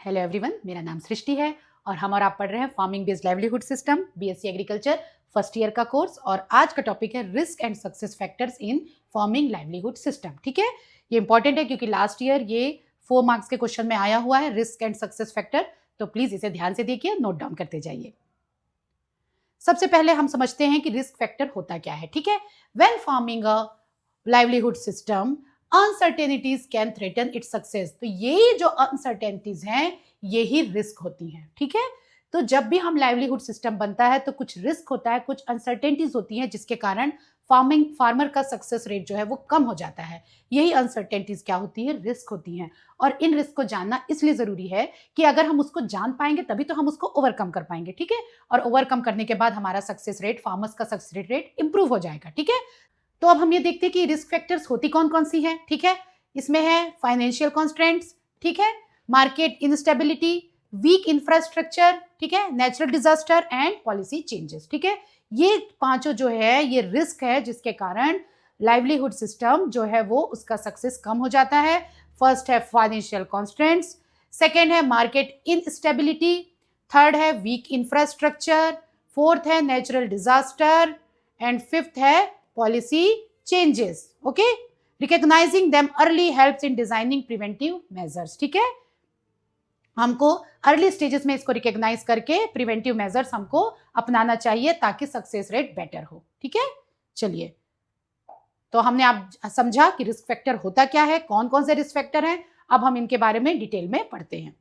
Hello everyone, मेरा नाम सृष्टि है और हम और आप पढ़ रहे हैं farming based livelihood system BSc agriculture first year का कोर्स। और आज का टॉपिक है risk and success factors in farming livelihood system. ठीक है, ये इंपॉर्टेंट है क्योंकि लास्ट ईयर ये 4 मार्क्स के क्वेश्चन में आया हुआ है रिस्क एंड सक्सेस फैक्टर। तो प्लीज इसे ध्यान से देखिए, नोट डाउन करते जाइए। सबसे पहले हम समझते हैं कि रिस्क फैक्टर होता क्या है। ठीक है, when farming a livelihood system uncertainties can threaten its success. तो ये जो अनसर्टेनिटीज हैं यही रिस्क होती हैं। ठीक है, तो जब भी हम लाइवलीहुड सिस्टम बनता है तो कुछ रिस्क होता है, कुछ अनसर्टेनिटीज होती हैं जिसके कारण फार्मर का सक्सेस रेट जो है वो कम हो जाता है। यही अनसर्टेनिटीज क्या होती है, रिस्क होती हैं। और इन रिस्क को जानना इसलिए जरूरी है कि अगर हम उसको जान पाएंगे तभी तो हम उसको ओवरकम कर पाएंगे। ठीक है, और ओवरकम करने के बाद हमारा सक्सेस रेट, फार्मर्स का सक्सेस रेट इंप्रूव हो जाएगा। ठीक है, तो अब हम ये देखते हैं कि रिस्क फैक्टर्स होती कौन कौन सी हैं। ठीक है, इसमें है फाइनेंशियल कॉन्स्ट्रेंट्स, ठीक है, मार्केट इंस्टेबिलिटी, वीक इंफ्रास्ट्रक्चर, ठीक है, natural disaster and policy changes. ठीक है, ये पांचों जो है ये रिस्क है जिसके कारण लाइवलीहुड सिस्टम जो है वो उसका सक्सेस कम हो जाता है। फर्स्ट है फाइनेंशियल कॉन्स्ट्रेंट्स, सेकेंड है मार्केट इनस्टेबिलिटी, थर्ड है वीक इंफ्रास्ट्रक्चर, फोर्थ है नेचुरल डिजास्टर एंड फिफ्थ है policy changes. Okay, recognising them early helps in designing preventive measures. ठीक है, हमको अर्ली स्टेजेस में इसको रिकॉग्नाइज करके प्रिवेंटिव मेजर्स हमको अपनाना चाहिए ताकि सक्सेस रेट बेटर हो। ठीक है, चलिए, तो हमने आप समझा कि रिस्क फैक्टर होता क्या है, कौन कौन से रिस्क फैक्टर हैं। अब हम इनके बारे में डिटेल में पढ़ते हैं।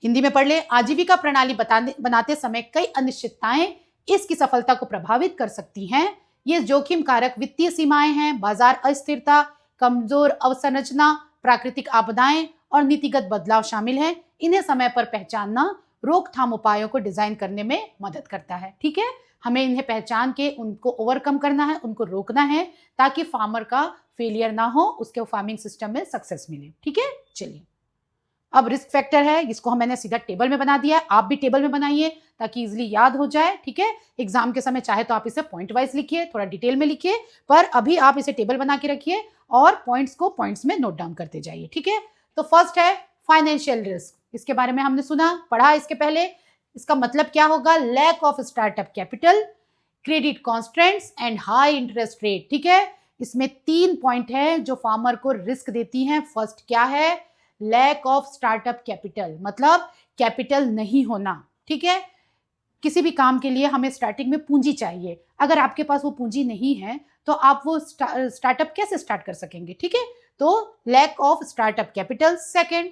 हिंदी में पढ़ ले। आजीविका प्रणाली बनाते समय कई अनिश्चितताएं इसकी सफलता को प्रभावित कर सकती हैं। ये जोखिम कारक वित्तीय सीमाएं हैं, बाजार अस्थिरता, कमजोर अवसंरचना, प्राकृतिक आपदाएं और नीतिगत बदलाव शामिल हैं। इन्हें समय पर पहचानना रोकथाम उपायों को डिजाइन करने में मदद करता है। ठीक है, हमें इन्हें पहचान के उनको ओवरकम करना है, उनको रोकना है ताकि फार्मर का फेलियर ना हो, उसके फार्मिंग सिस्टम में सक्सेस मिले। ठीक है, चलिए, अब रिस्क फैक्टर है, इसको मैंने सीधा टेबल में बना दिया है। आप भी टेबल में बनाइए ताकि इजीली याद हो जाए। ठीक है, एग्जाम के समय चाहे तो आप इसे पॉइंट वाइज लिखिए, थोड़ा डिटेल में लिखिए, पर अभी आप इसे टेबल बना के रखिए और पॉइंट्स को पॉइंट्स में नोट डाउन करते जाइए। ठीक है, तो फर्स्ट है फाइनेंशियल रिस्क। इसके बारे में हमने सुना, पढ़ा इसके पहले। इसका मतलब क्या होगा, lack of startup capital, credit constraints and high interest rate. ठीक है, इसमें 3 पॉइंट है जो फार्मर को रिस्क देती हैं। फर्स्ट क्या है, लैक ऑफ स्टार्टअप कैपिटल, मतलब कैपिटल नहीं होना। ठीक है, किसी भी काम के लिए हमें स्टार्टिंग में पूंजी चाहिए। अगर आपके पास वो पूंजी नहीं है तो आप वो स्टार्टअप कैसे स्टार्ट कर सकेंगे। ठीक है, तो lack of startup capital. Second,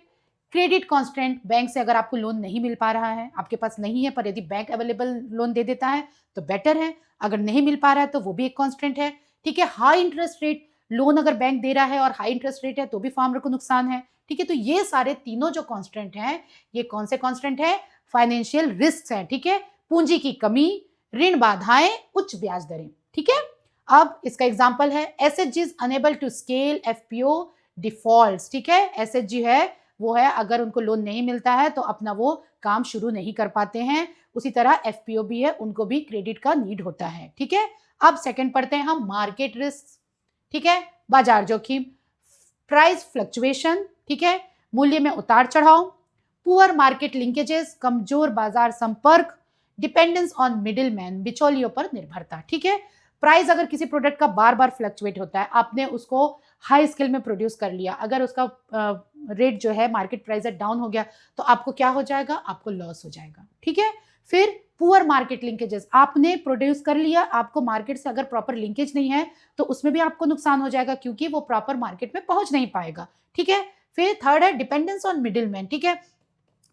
credit constraint, bank से अगर आपको लोन नहीं मिल पा रहा है, आपके पास नहीं है, पर यदि बैंक अवेलेबल लोन दे देता है तो बेटर है। अगर नहीं मिल पा रहा है तो वो भी एक कॉन्स्ट्रेंट है। ठीक है, हाई इंटरेस्ट रेट, लोन अगर बैंक दे रहा है और हाई इंटरेस्ट रेट है तो भी फार्मर को नुकसान है। ठीक है, तो ये सारे तीनों जो कॉन्स्टेंट हैं ये कौन से कॉन्स्टेंट है, फाइनेंशियल रिस्क हैं। ठीक है, पूंजी की कमी, ऋण बाधाएं, उच्च ब्याज दरें। ठीक है, अब इसका एग्जांपल है SHG is unable to scale, FPO defaults. ठीक है, एसएचजी है वो है अगर उनको लोन नहीं मिलता है तो अपना वो काम शुरू नहीं कर पाते हैं। उसी तरह एफपीओ भी है, उनको भी क्रेडिट का नीड होता है। ठीक है, अब सेकंड पढ़ते हैं हम, मार्केट रिस्क। ठीक है, बाजार जोखिम, प्राइस फ्लक्चुएशन, ठीक है, मूल्य में उतार चढ़ाव, पुअर मार्केट लिंकेजेस, कमजोर बाजार संपर्क, डिपेंडेंस ऑन मिडिल मैन, बिचौलियों पर निर्भरता। ठीक है, प्राइस अगर किसी प्रोडक्ट का बार बार फ्लक्चुएट होता है, आपने उसको हाई स्केल में प्रोड्यूस कर लिया, अगर उसका रेट जो है मार्केट प्राइस डाउन हो गया तो आपको क्या हो जाएगा, आपको लॉस हो जाएगा। ठीक है, फिर पुअर मार्केट लिंकेजेस, आपने प्रोड्यूस कर लिया, आपको मार्केट से अगर प्रॉपर लिंकेज नहीं है तो उसमें भी आपको नुकसान हो जाएगा क्योंकि वो प्रॉपर मार्केट में पहुंच नहीं पाएगा। ठीक है, फिर थर्ड है डिपेंडेंस ऑन मिडिल मैन। ठीक है,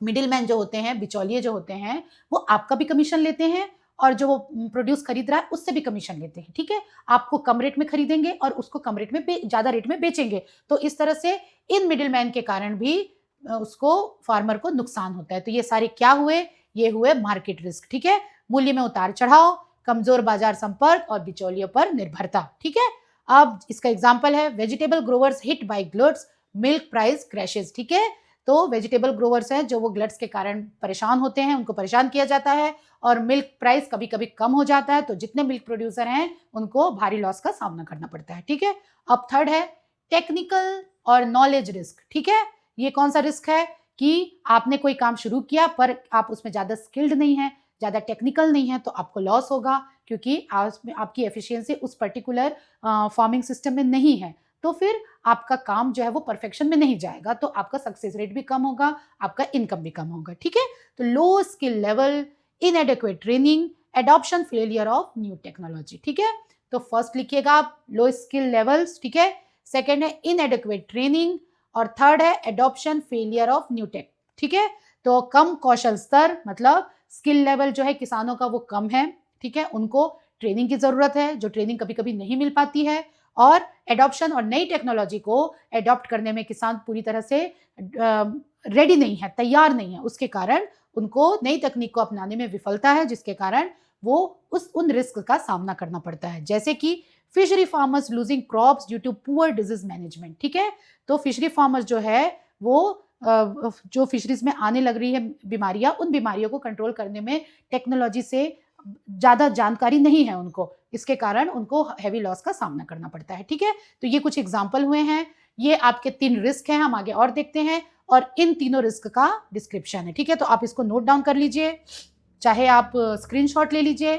मिडिल मैन जो होते हैं, बिचौलिए जो होते हैं, वो आपका भी कमीशन लेते हैं और जो वो प्रोड्यूस खरीद रहा है उससे भी कमीशन लेते हैं। ठीक है, आपको कम रेट में खरीदेंगे और उसको कम रेट में ज्यादा रेट में बेचेंगे, तो इस तरह से इन मिडिल मैन के कारण भी उसको फार्मर को नुकसान होता है। तो ये सारे क्या हुए, ये हुए मार्केट रिस्क। ठीक है, मूल्य में उतार चढ़ाव, कमजोर बाजार संपर्क और बिचौलियों पर निर्भरता। ठीक है, अब इसका एग्जांपल है vegetable growers hit by gluts, milk price crashes. ठीक है, तो वेजिटेबल ग्रोवर्स हैं जो वो ग्लट्स के कारण परेशान होते हैं, उनको परेशान किया जाता है और मिल्क प्राइस कभी कभी कम हो जाता है, तो जितने मिल्क प्रोड्यूसर हैं उनको भारी लॉस का सामना करना पड़ता है। ठीक है, अब थर्ड है टेक्निकल और नॉलेज रिस्क। ठीक है, ये कौन सा रिस्क है कि आपने कोई काम शुरू किया पर आप उसमें ज़्यादा स्किल्ड नहीं हैं, ज़्यादा टेक्निकल नहीं है, तो आपको लॉस होगा, क्योंकि आपकी एफिशिएंसी उस पर्टिकुलर फार्मिंग सिस्टम में नहीं है। तो फिर आपका काम जो है वो परफेक्शन में नहीं जाएगा, तो आपका सक्सेस रेट भी कम होगा, आपका इनकम भी कम होगा। ठीक है, तो लो skill level, इनएडिक्वेट training, adoption failure of new technology. ठीक है, तो फर्स्ट लिखिएगा आप लो स्किल लेवल्स, ठीक है, सेकेंड है इनएडिक्वेट ट्रेनिंग, और थर्ड है adoption failure of new take. ठीक है, तो कम कौशल स्तर, मतलब स्किल लेवल जो है किसानों का वो कम है। ठीक है, उनको ट्रेनिंग की जरूरत है, जो ट्रेनिंग कभी कभी नहीं मिल पाती है, और एडॉप्शन और नई टेक्नोलॉजी को एडॉप्ट करने में किसान पूरी तरह से रेडी नहीं है, तैयार नहीं है, उसके कारण उनको नई तकनीक को अपनाने में विफलता है, जिसके कारण वो उन रिस्क का सामना करना पड़ता है, जैसे कि fishery farmers losing crops due to poor disease management. ठीक है, तो फिशरी फार्मर्स जो है वो जो फिशरीज में आने लग रही है बीमारियां, उन बीमारियों को कंट्रोल करने में टेक्नोलॉजी से ज्यादा जानकारी नहीं है उनको, इसके कारण उनको हैवी लॉस का सामना करना पड़ता है। ठीक है, तो ये कुछ एग्जाम्पल हुए हैं, ये आपके 3 रिस्क हैं, हम आगे और देखते हैं, और इन तीनों रिस्क का डिस्क्रिप्शन है। ठीक है, तो आप इसको नोट डाउन कर लीजिए, चाहे आप स्क्रीनशॉट ले लीजिए।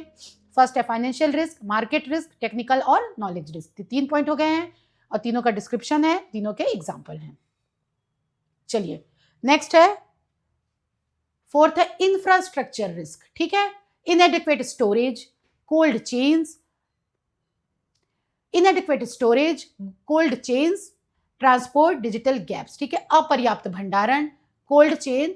फर्स्ट है financial risk, market risk, technical और नॉलेज रिस्क। 3 पॉइंट हो गए हैं, और तीनों का डिस्क्रिप्शन है, तीनों के एग्जाम्पल हैं। चलिए नेक्स्ट है, फोर्थ है इंफ्रास्ट्रक्चर रिस्क। ठीक है, इनएडिक्वेट storage, cold chains, इनएडिक्वेट storage, cold chains, transport, digital gaps. ठीक है, अपर्याप्त भंडारण, कोल्ड चेन,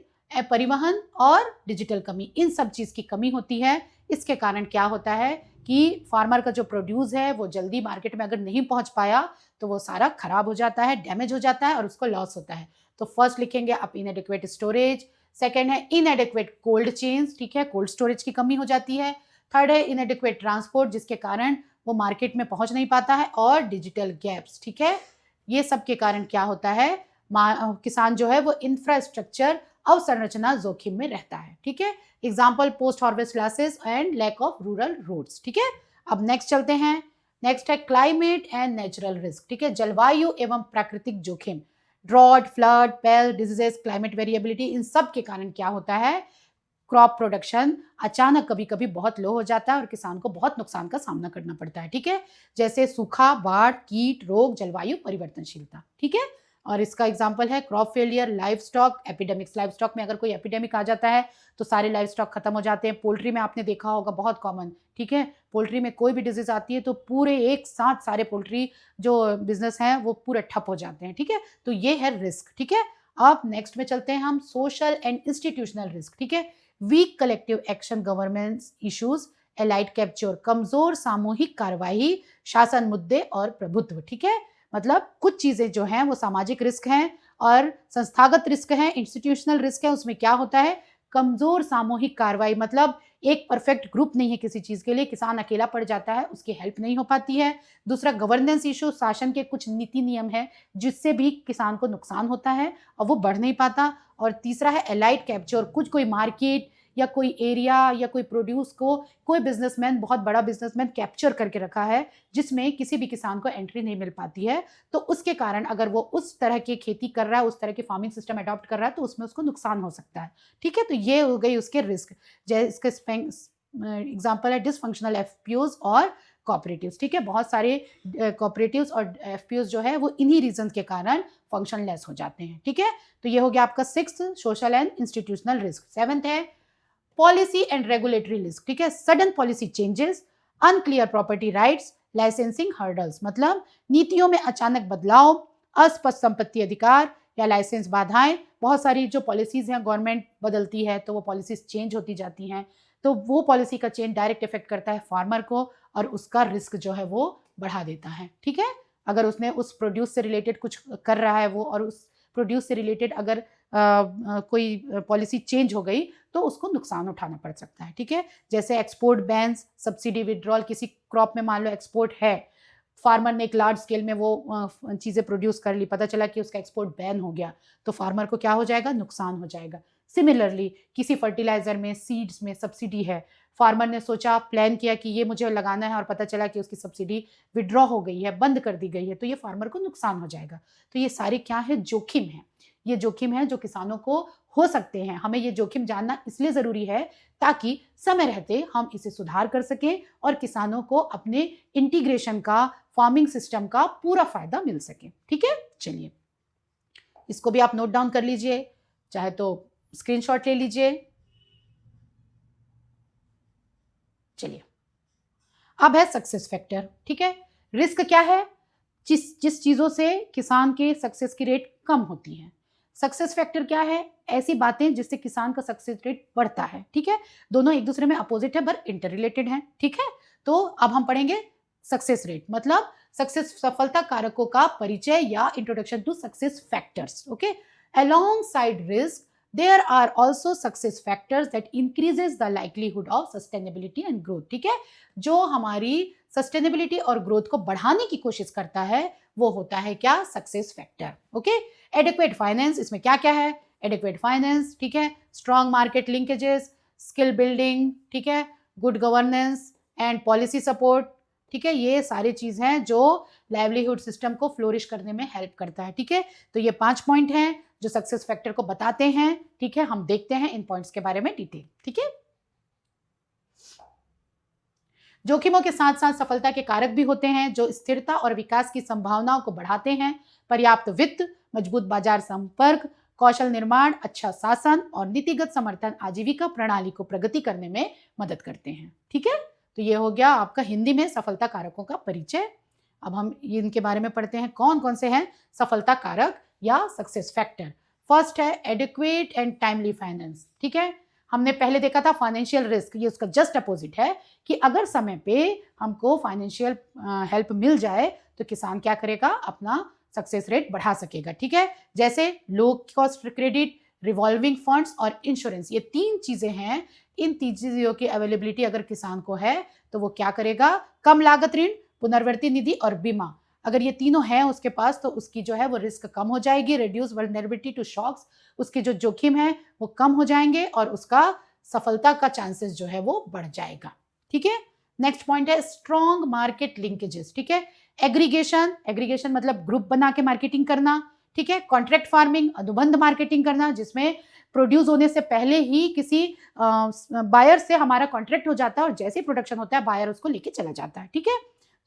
परिवहन और डिजिटल कमी, इन सब चीज की कमी होती है। इसके कारण क्या होता है कि फार्मर का जो प्रोड्यूस है वो जल्दी मार्केट में अगर नहीं पहुंच पाया तो वो सारा खराब हो जाता है, डैमेज हो जाता है, और उसको लॉस होता है। तो फर्स्ट लिखेंगे आप इनएडिक्वेट स्टोरेज, सेकेंड है इनएडिक्वेट कोल्ड चेन्स, ठीक है, कोल्ड स्टोरेज की कमी हो जाती है, थर्ड है इनएडिक्वेट ट्रांसपोर्ट, जिसके कारण वो मार्केट में पहुंच नहीं पाता है, और डिजिटल गैप्स। ठीक है, ये सब के कारण क्या होता है, किसान जो है वो इंफ्रास्ट्रक्चर अवसंरचना जोखिम में रहता है। ठीक है, example post harvest losses and lack of rural roads. ठीक है, अब नेक्स्ट चलते हैं, नेक्स्ट है क्लाइमेट एंड नेचुरल रिस्क। ठीक है, जलवायु एवं प्राकृतिक जोखिम, ड्रॉट, फ्लड, पेल, डिजीजेस, क्लाइमेट वेरिएबिलिटी, इन सब के कारण क्या होता है, क्रॉप प्रोडक्शन अचानक कभी कभी बहुत लो हो जाता है और किसान को बहुत नुकसान का सामना करना पड़ता है। ठीक है, जैसे सूखा, बाढ़, कीट रोग, जलवायु परिवर्तनशीलता। ठीक है, और इसका एग्जांपल है crop failure, live stock epidemics. Live stock में अगर कोई एपिडेमिक आ जाता है तो सारे लाइव स्टॉक खत्म हो जाते हैं। पोल्ट्री में आपने देखा होगा, बहुत कॉमन। ठीक है, पोल्ट्री में कोई भी डिजीज आती है तो पूरे एक साथ सारे पोल्ट्री जो बिजनेस हैं वो पूरे ठप हो जाते हैं। ठीक है, तो ये है रिस्क। ठीक है, अब नेक्स्ट में चलते हैं हम, सोशल एंड इंस्टीट्यूशनल रिस्क। ठीक है, weak collective action, governance issues, elite capture, कमजोर सामूहिक कार्रवाई, शासन मुद्दे और प्रभुत्व। ठीक है, मतलब कुछ चीजें जो हैं वो सामाजिक रिस्क हैं और संस्थागत रिस्क हैं, इंस्टीट्यूशनल रिस्क है। उसमें क्या होता है, कमजोर सामूहिक कार्रवाई, मतलब एक परफेक्ट ग्रुप नहीं है किसी चीज के लिए, किसान अकेला पड़ जाता है, उसकी हेल्प नहीं हो पाती है। दूसरा गवर्नेंस इशू, शासन के कुछ नीति नियम है जिससे भी किसान को नुकसान होता है और वो बढ़ नहीं पाता। और तीसरा है एलाइट कैप्चर, कुछ कोई मार्केट या कोई एरिया या कोई प्रोड्यूस को कोई बिजनेसमैन, बहुत बड़ा बिजनेसमैन कैप्चर करके रखा है जिसमें किसी भी किसान को एंट्री नहीं मिल पाती है, तो उसके कारण अगर वो उस तरह की खेती कर रहा है, उस तरह की फार्मिंग सिस्टम अडॉप्ट कर रहा है, तो उसमें उसको नुकसान हो सकता है। ठीक है, तो ये हो गई उसके रिस्क। जैसे एग्जाम्पल है डिसफंक्शनल एफपीओज और कॉपरेटिव्स। ठीक है, बहुत सारे कॉपरेटिव्स और एफपीओज जो है वो इन्हीं रीजन के कारण फंक्शनलेस हो जाते हैं। ठीक है, तो ये हो गया आपका 6th social and institutional risk. 7th है पॉलिसी एंड रेगुलेटरी रिस्क। ठीक है, sudden policy changes, unclear property rights, licensing hurdles, मतलब नीतियों में अचानक बदलाव, अस्पष्ट संपत्ति अधिकार या लाइसेंस बाधाएं। बहुत सारी जो पॉलिसीज हैं गवर्नमेंट बदलती है तो वो पॉलिसीज चेंज होती जाती हैं, तो वो पॉलिसी का चेंज डायरेक्ट इफेक्ट करता है फार्मर को और उसका रिस्क जो है वो बढ़ा देता है। ठीक है, अगर उसने उस प्रोड्यूस से रिलेटेड कुछ कर रहा है वो, और उस प्रोड्यूस से रिलेटेड अगर कोई पॉलिसी चेंज हो गई तो उसको नुकसान उठाना पड़ सकता है। ठीक है, जैसे एक्सपोर्ट बैन्स, सब्सिडी विड्रॉल, किसी क्रॉप में मान लो एक्सपोर्ट है, फार्मर ने एक लार्ज स्केल में वो चीज़ें प्रोड्यूस कर ली, पता चला कि उसका एक्सपोर्ट बैन हो गया, तो फार्मर को क्या हो जाएगा, नुकसान हो जाएगा। सिमिलरली किसी फर्टिलाइजर में, सीड्स में सब्सिडी है, फार्मर ने सोचा, प्लान किया कि ये मुझे लगाना है और पता चला कि उसकी सब्सिडी विड्रॉ हो गई है, बंद कर दी गई है, तो ये फार्मर को नुकसान हो जाएगा। तो ये सारे क्या है, जोखिम है। ये जोखिम है जो किसानों को हो सकते हैं। हमें ये जोखिम जानना इसलिए जरूरी है ताकि समय रहते हम इसे सुधार कर सकें और किसानों को अपने इंटीग्रेशन का, फार्मिंग सिस्टम का पूरा फायदा मिल सके। ठीक है, चलिए इसको भी आप नोट डाउन कर लीजिए, चाहे तो स्क्रीनशॉट ले लीजिए। चलिए अब है सक्सेस फैक्टर। ठीक है, रिस्क क्या है? जिस चीजों से किसान के सक्सेस की रेट कम होती है। सक्सेस फैक्टर क्या है? ऐसी बातें जिससे किसान का सक्सेस रेट बढ़ता है। ठीक है, दोनों एक दूसरे में अपोजिट है पर इंटर रिलेटेड है। ठीक है, तो अब हम पढ़ेंगे सक्सेस रेट, मतलब सक्सेस, सफलता कारकों का परिचय या introduction to success factors. Okay, alongside risk there are also success factors that increases the likelihood of sustainability and growth। ठीक है, जो हमारी सस्टेनेबिलिटी और ग्रोथ को बढ़ाने की कोशिश करता है वो होता है क्या? Success factor. Okay, adequate finance, इसमें क्या क्या है? एडिक्वेट फाइनेंस, ठीक है, strong market linkages, skill building, ठीक है, good governance and policy support. ठीक है, ये सारी चीज हैं जो लाइवलीहुड सिस्टम को फ्लोरिश करने में हेल्प करता है। ठीक है, तो ये 5 पॉइंट हैं जो सक्सेस फैक्टर को बताते हैं। ठीक है, हम देखते हैं इन पॉइंट्स के बारे में डिटेल। ठीक है, जोखिमों के साथ साथ सफलता के कारक भी होते हैं जो स्थिरता और विकास की संभावनाओं को बढ़ाते हैं। पर्याप्त वित्त, मजबूत बाजार संपर्क, कौशल निर्माण, अच्छा शासन और नीतिगत समर्थन आजीविका प्रणाली को प्रगति करने में मदद करते हैं। ठीक है, तो ये हो गया आपका हिंदी में सफलता कारकों का परिचय। अब हम इनके बारे में पढ़ते हैं कौन कौन से हैं सफलता कारक या सक्सेस फैक्टर। फर्स्ट है एडिक्वेट एंड टाइमली फाइनेंस। ठीक है, हमने पहले देखा था फाइनेंशियल रिस्क, ये उसका जस्ट अपोजिट है कि अगर समय पे हमको फाइनेंशियल हेल्प मिल जाए तो किसान क्या करेगा? अपना सक्सेस रेट बढ़ा सकेगा। ठीक है, जैसे low cost credit, revolving funds और इंश्योरेंस, ये 3 चीजें हैं। इन 3 चीजों की अवेलेबिलिटी अगर किसान को है तो वो क्या करेगा? कम लागत ऋण, पुनर्वृत्ति निधि और बीमा, अगर ये तीनों हैं उसके पास तो उसकी जो है वो रिस्क कम हो जाएगी, रिड्यूस वल्नरेबिलिटी टू शॉक्स, उसके जो जोखिम है वो कम हो जाएंगे और उसका सफलता का चांसेस जो है वो बढ़ जाएगा। ठीक है, नेक्स्ट पॉइंट है स्ट्रॉन्ग मार्केट लिंकेजेस। ठीक है, एग्रीगेशन, एग्रीगेशन मतलब ग्रुप बना के मार्केटिंग करना। ठीक है, कॉन्ट्रैक्ट फार्मिंग, अनुबंध मार्केटिंग करना जिसमें प्रोड्यूस होने से पहले ही किसी बायर से हमारा कॉन्ट्रैक्ट हो जाता है और जैसे प्रोडक्शन होता है बायर उसको लेके चला जाता है। ठीक है,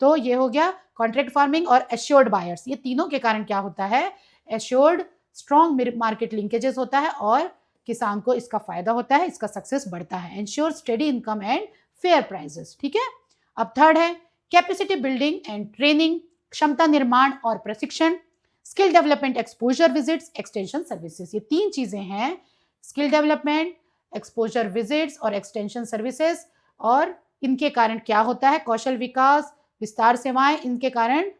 तो ये हो गया कॉन्ट्रैक्ट फार्मिंग और एश्योर्ड बायर्स। ये तीनों के कारण क्या होता है? एश्योर्ड स्ट्रॉन्ग मार्केट लिंकेजेस होता है और किसान को इसका फायदा होता है, इसका सक्सेस बढ़ता है। Ensure steady income and fair prices. ठीक है, अब थर्ड है कैपेसिटी बिल्डिंग एंड ट्रेनिंग, क्षमता निर्माण और प्रशिक्षण, skill development, exposure visits, extension services. ये 3 चीजें हैं, स्किल डेवलपमेंट, एक्सपोजर विजिट्स और एक्सटेंशन सर्विसेज। और इनके कारण क्या होता है? कौशल विकास, विस्तार सेवाएं, इनके कारण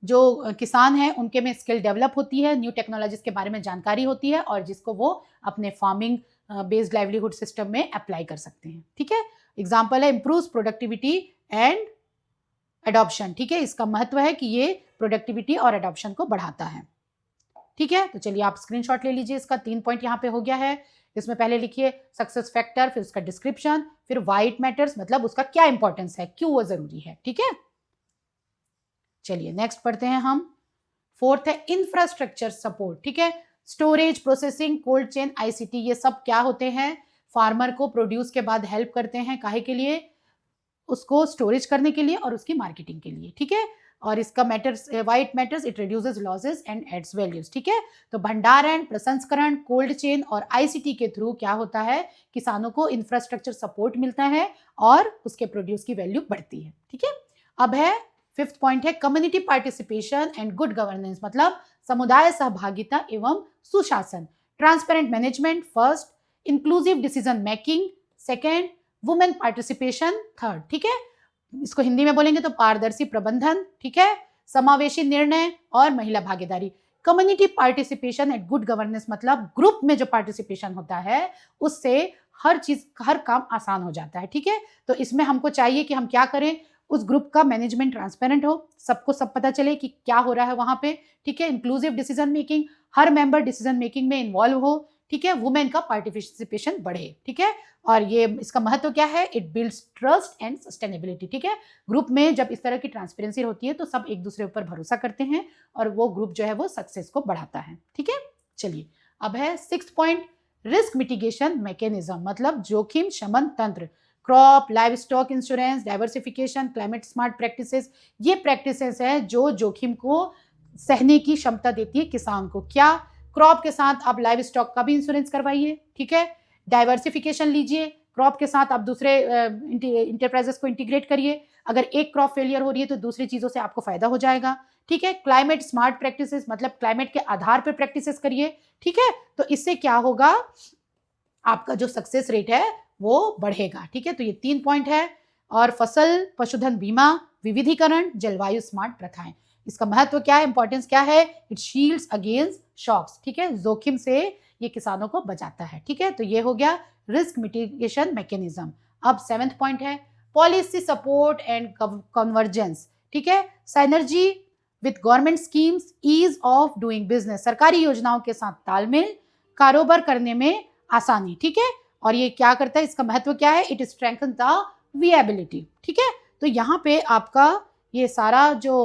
जो किसान हैं उनके में स्किल डेवलप होती है, न्यू टेक्नोलॉजीज के बारे में जानकारी होती है और जिसको वो अपने फार्मिंग बेस्ड लाइवलीहुड सिस्टम में अप्लाई कर सकते हैं। ठीक है, एग्जांपल है इंप्रूव्स प्रोडक्टिविटी एंड एडॉप्शन। ठीक है, इसका महत्व है कि ये प्रोडक्टिविटी और एडॉप्शन को बढ़ाता है। ठीक है, तो चलिए आप स्क्रीनशॉट ले लीजिए, इसका 3 पॉइंट यहाँ पे हो गया है। इसमें पहले लिखिए सक्सेस फैक्टर, फिर उसका डिस्क्रिप्शन, फिर व्हाई इट मैटर्स मतलब उसका क्या इंपॉर्टेंस है, क्यों वो जरूरी है। ठीक है, चलिए नेक्स्ट पढ़ते हैं हम। फोर्थ है इंफ्रास्ट्रक्चर सपोर्ट। ठीक है, storage, processing, cold chain, ICT, ये सब क्या होते हैं? फार्मर को प्रोड्यूस के बाद हेल्प करते हैं, काहे के लिए? उसको स्टोरेज करने के लिए और उसकी मार्केटिंग के लिए। ठीक है, और इसका matters, why it matters, it reduces losses and adds values. ठीक है, तो भंडारण, प्रसंस्करण, कोल्ड चेन और आईसीटी के थ्रू क्या होता है? किसानों को इंफ्रास्ट्रक्चर सपोर्ट मिलता है और उसके प्रोड्यूस की वैल्यू बढ़ती है। ठीक है, अब है 5th पॉइंट है community participation and good governance, मतलब समुदाय सहभागिता एवं सुशासन, transparent management first, inclusive decision making second, women participation third. ठीक है, इसको हिंदी में बोलेंगे तो पारदर्शी प्रबंधन। ठीक है, समावेशी निर्णय और महिला भागीदारी। Community participation and good governance मतलब ग्रुप में जो पार्टिसिपेशन होता है उससे हर चीज, हर काम आसान हो जाता है। ठीक है, तो इसमें हमको चाहिए कि हम क्या करें? उस ग्रुप का मैनेजमेंट ट्रांसपेरेंट हो, सबको सब पता चले कि क्या हो रहा है वहां पे। ठीक है, इंक्लूसिव डिसीजन मेकिंग, हर मेंबर डिसीजन मेकिंग में इन्वॉल्व हो। ठीक है, वुमेन का पार्टिसिपेशन बढ़े, ठीक है। और ये इसका महत्व क्या है, it builds trust and sustainability, ठीक है। ग्रुप में जब इस तरह की ट्रांसपेरेंसी होती है तो सब एक दूसरे ऊपर भरोसा करते हैं और वो ग्रुप जो है वो सक्सेस को बढ़ाता है, ठीक है। चलिए अब है 6th point, risk mitigation mechanism, मतलब जोखिम शमन तंत्र। Crop, live stock insurance, diversification, climate smart practices, ये प्रैक्टिसेस है जो जोखिम को सहने की क्षमता देती है किसान को। क्या, क्रॉप के साथ आप लाइव स्टॉक का भी इंश्योरेंस करवाइए, ठीक है। डाइवर्सिफिकेशन लीजिए, क्रॉप के साथ आप दूसरे इंटरप्राइजेस को इंटीग्रेट करिए। अगर एक क्रॉप फेलियर हो रही है तो दूसरी चीजों से आपको फायदा हो जाएगा, ठीक है। क्लाइमेट स्मार्ट प्रैक्टिसेस, मतलब क्लाइमेट के आधार पर प्रैक्टिसेस करिए, ठीक है। तो इससे क्या होगा, आपका जो सक्सेस रेट है वो बढ़ेगा, ठीक है। तो ये 3 पॉइंट है। और फसल पशुधन बीमा, विविधीकरण, जलवायु स्मार्ट प्रथाएं, इसका महत्व क्या है, इंपॉर्टेंस क्या है, इट शील्ड्स अगेंस्ट शॉक्स, ठीक है, जोखिम से ये किसानों को बचाता है, ठीक है। तो ये हो गया रिस्क मिटिगेशन मैकेनिज्म। अब 7th पॉइंट है पॉलिसी सपोर्ट एंड कन्वर्जेंस, ठीक है, synergy with government schemes, ease of doing business, सरकारी योजनाओं के साथ तालमेल, कारोबार करने में आसानी, ठीक है। और ये क्या करता है, इसका महत्व क्या है, इट स्ट्रेंथन द विएबिलिटी, ठीक है। तो यहाँ पे आपका ये सारा जो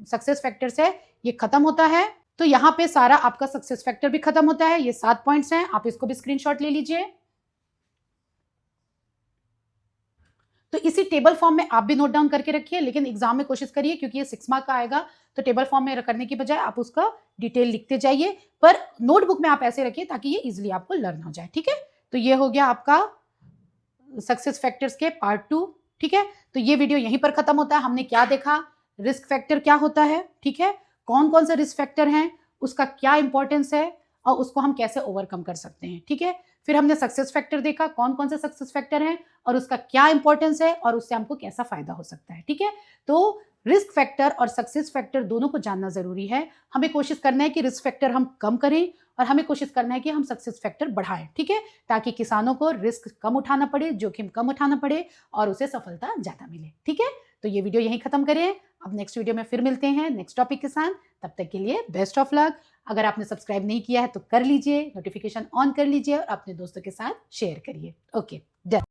सक्सेस फैक्टर्स है ये खत्म होता है। तो यहाँ पे सारा आपका सक्सेस फैक्टर भी खत्म होता है। ये 7 पॉइंट्स हैं, आप इसको भी स्क्रीनशॉट ले लीजिए। तो इसी टेबल फॉर्म में आप भी नोट डाउन करके रखिए, लेकिन एग्जाम में कोशिश करिए क्योंकि ये 6 मार्क का आएगा, तो टेबल फॉर्म में करने की बजाय आप उसका डिटेल लिखते जाइए, पर नोटबुक में आप ऐसे रखिए ताकि ये इजिली आपको लर्न हो जाए, ठीक है। तो ये हो गया आपका सक्सेस फैक्टर्स के पार्ट 2, ठीक है। तो ये वीडियो यहीं पर खत्म होता है। हमने क्या देखा, रिस्क फैक्टर क्या होता है, ठीक है, कौन कौन से रिस्क फैक्टर हैं, उसका क्या इंपॉर्टेंस है और उसको हम कैसे ओवरकम कर सकते हैं, ठीक है। फिर हमने सक्सेस फैक्टर देखा, कौन कौन से सक्सेस फैक्टर हैं और उसका क्या इंपॉर्टेंस है और उससे हमको कैसा फायदा हो सकता है, ठीक है। तो रिस्क फैक्टर और सक्सेस फैक्टर दोनों को जानना जरूरी है। हमें कोशिश करना है कि रिस्क फैक्टर हम कम करें और हमें कोशिश करना है कि हम सक्सेस फैक्टर बढ़ाएं, ठीक है, ताकि किसानों को रिस्क कम उठाना पड़े, जोखिम कम उठाना पड़े और उसे सफलता ज्यादा मिले, ठीक है। तो ये वीडियो यहीं खत्म करें। अब नेक्स्ट वीडियो में फिर मिलते हैं नेक्स्ट टॉपिक के साथ। तब तक के लिए बेस्ट ऑफ लक। अगर आपने सब्सक्राइब नहीं किया है तो कर लीजिए, नोटिफिकेशन ऑन कर लीजिए और अपने दोस्तों के साथ शेयर करिए। Okay, done.